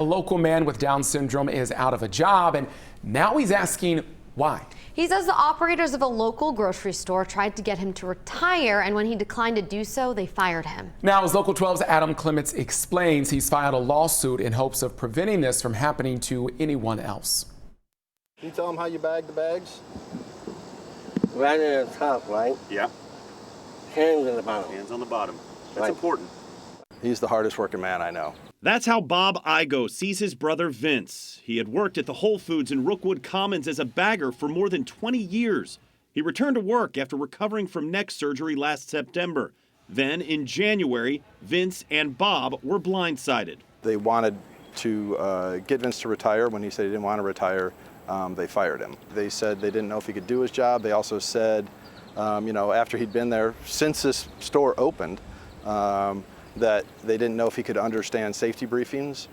A local man with Down syndrome is out of a job, and now he's asking why. He says the operators of a local grocery store tried to get him to retire, and when he declined to do so, they fired him. Now, as Local 12's Adam Clements explains, he's filed a lawsuit in hopes of preventing this from happening to anyone else. Can you tell them how you bag the bags? Right in the top, right? Yeah. Hands on the bottom. Hands on the bottom. That's Right. important. He's the hardest working man I know. That's how Bob Igoe sees his brother Vince. He had worked at the Whole Foods in Rookwood Commons as a bagger for more than 20 years. He returned to work after recovering from neck surgery last September. Then, in January, Vince and Bob were blindsided. They wanted to get Vince to retire. When he said he didn't want to retire, they fired him. They said they didn't know if he could do his job. They also said, after he'd been there since this store opened, that they didn't know if he could understand safety briefings.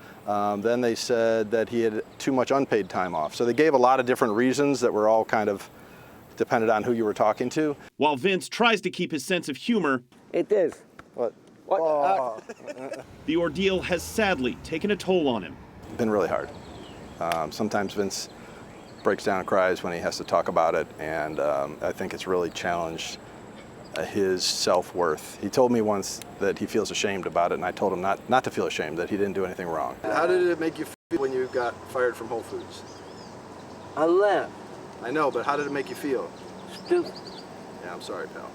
Then they said that he had too much unpaid time off. So they gave a lot of different reasons that were all kind of depended on who you were talking to. While Vince tries to keep his sense of humor, It is. What? What? the ordeal has sadly taken a toll on him. Been really hard. Sometimes Vince breaks down and cries when he has to talk about it, and I think it's really challenged his self-worth. He told me once that he feels ashamed about it, and I told him not to feel ashamed, that he didn't do anything wrong. How did it make you feel when you got fired from Whole Foods? I left. I know, but how did it make you feel? Stupid. Yeah, I'm sorry, pal.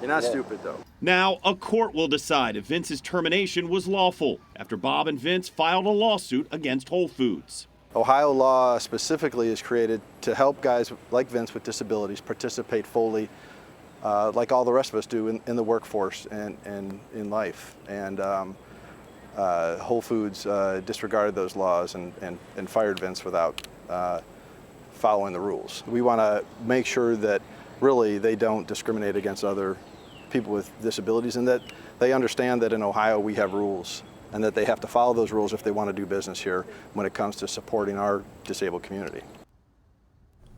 You're not stupid, though. Now, a court will decide if Vince's termination was lawful after Bob and Vince filed a lawsuit against Whole Foods. Ohio law specifically is created to help guys like Vince with disabilities participate fully, like all the rest of us do in the workforce and in life. And Whole Foods disregarded those laws and fired Vince without following the rules. We want to make sure that really they don't discriminate against other people with disabilities, and that they understand that in Ohio we have rules, and that they have to follow those rules if they want to do business here when it comes to supporting our disabled community.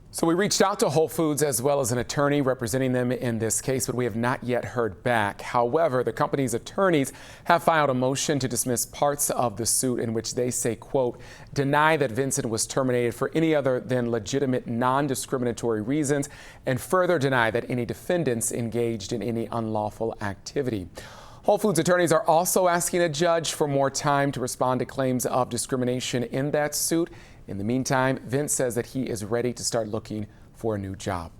So we reached out to Whole Foods as well as an attorney representing them in this case, but we have not yet heard back. However, the company's attorneys have filed a motion to dismiss parts of the suit in which they say, quote, deny that Vincent was terminated for any other than legitimate non-discriminatory reasons, and further deny that any defendants engaged in any unlawful activity. Whole Foods attorneys are also asking a judge for more time to respond to claims of discrimination in that suit. In the meantime, Vince says that he is ready to start looking for a new job.